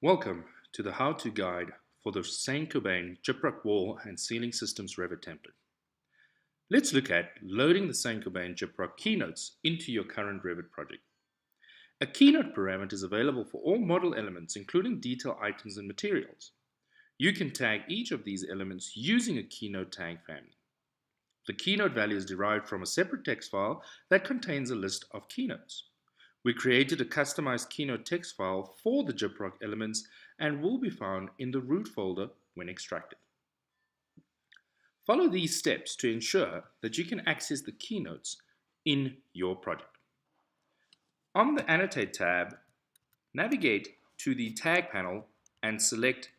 Welcome to the how-to guide for the Saint-Gobain gyprock wall and ceiling systems Revit template. Let's look at loading the Saint-Gobain gyprock keynotes into your current Revit project. A keynote parameter is available for all model elements, including detail items and materials. You can tag each of these elements using a keynote tag family. The keynote value is derived from a separate text file that contains a list of keynotes. We created a customized Keynote text file for the gyprock elements and will be found in the root folder when extracted. Follow these steps to ensure that you can access the keynotes in your project. On the Annotate tab, navigate to the Tag panel and select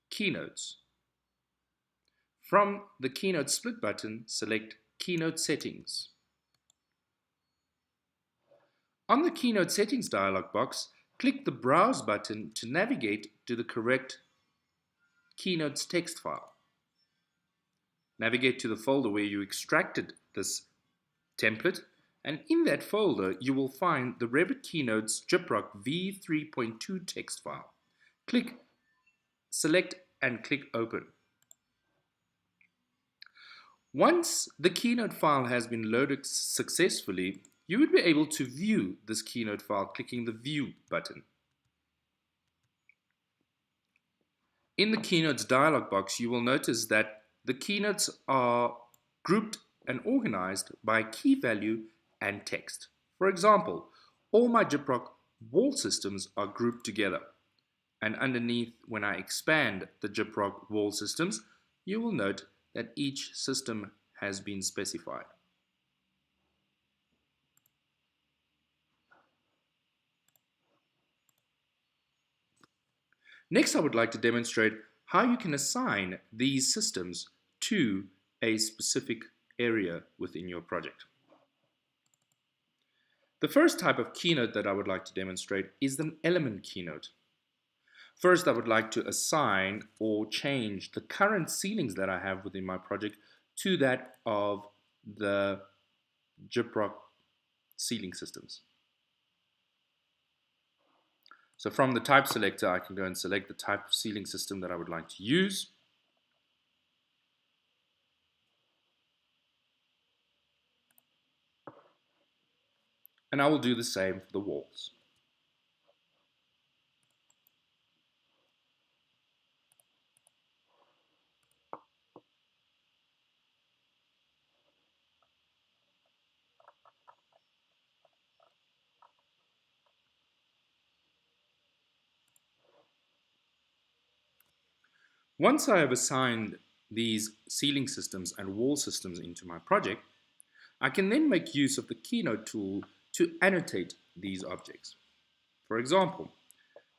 Keynotes. From the Keynote Split button, select Keynote Settings. On the Keynote Settings dialog box, click the Browse button to navigate to the correct Keynotes text file. Navigate to the folder where you extracted this template, and in that folder you will find the Revit Keynotes gyprock v3.2 text file. Select and click Open. Once the Keynote file has been loaded successfully, you would be able to view this Keynote file clicking the View button. In the Keynotes dialog box, you will notice that the keynotes are grouped and organized by key value and text. For example, all my gyprock wall systems are grouped together. And underneath, when I expand the gyprock wall systems, you will note that each system has been specified. Next, I would like to demonstrate how you can assign these systems to a specific area within your project. The first type of keynote that I would like to demonstrate is an element keynote. First, I would like to assign or change the current ceilings that I have within my project to that of the gyprock ceiling systems. So from the type selector, I can go and select the type of ceiling system that I would like to use. And I will do the same for the walls. Once I have assigned these ceiling systems and wall systems into my project, I can then make use of the Keynote tool to annotate these objects. For example,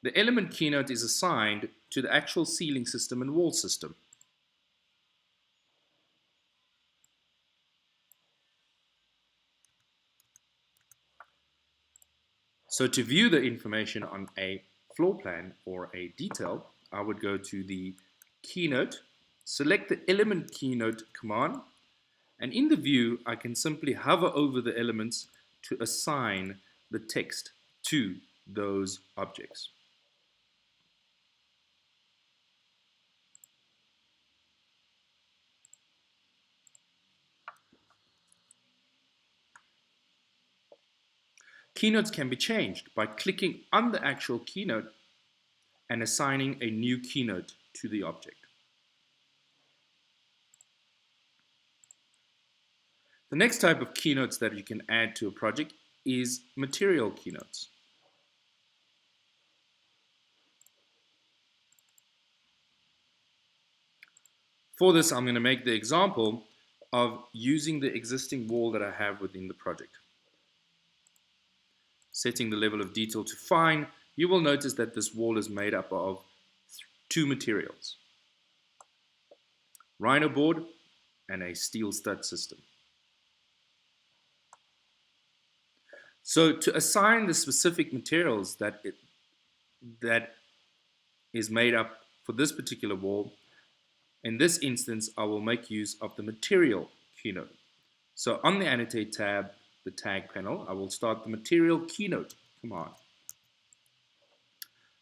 the element keynote is assigned to the actual ceiling system and wall system. So to view the information on a floor plan or a detail, I would go to the Keynote, select the element keynote command, and in the view I can simply hover over the elements to assign the text to those objects. Keynotes can be changed by clicking on the actual keynote and assigning a new keynote to the object. The next type of keynotes that you can add to a project is material keynotes. For this, I'm going to make the example of using the existing wall that I have within the project. Setting the level of detail to fine, you will notice that this wall is made up of two materials: rhino board and a steel stud system. So to assign the specific materials that is made up for this particular wall, in this instance I will make use of the material keynote. So on the Annotate tab, the Tag panel, I will start the material keynote command.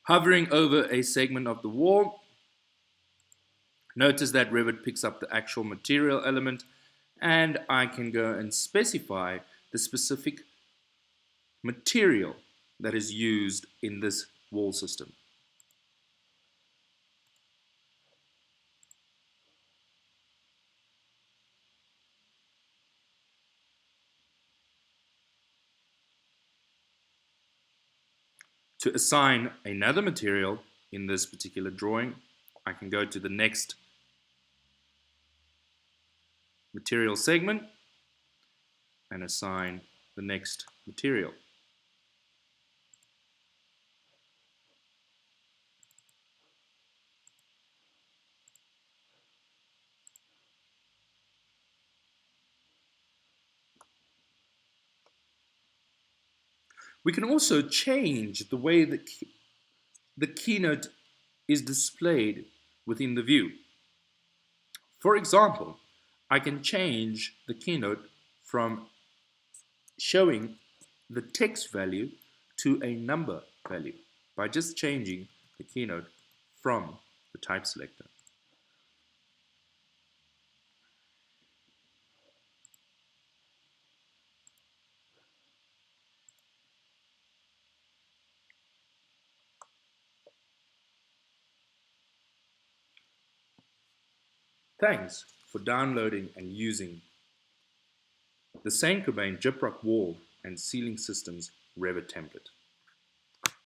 Hovering over a segment of the wall, notice that Revit picks up the actual material element, and I can go and specify the specific material that is used in this wall system. To assign another material in this particular drawing, I can go to the next material segment and assign the next material. We can also change the way the keynote is displayed within the view. For example, I can change the keynote from showing the text value to a number value by just changing the keynote from the type selector. Thanks for downloading and using the Saint-Gobain Gyprock wall and ceiling systems Revit template.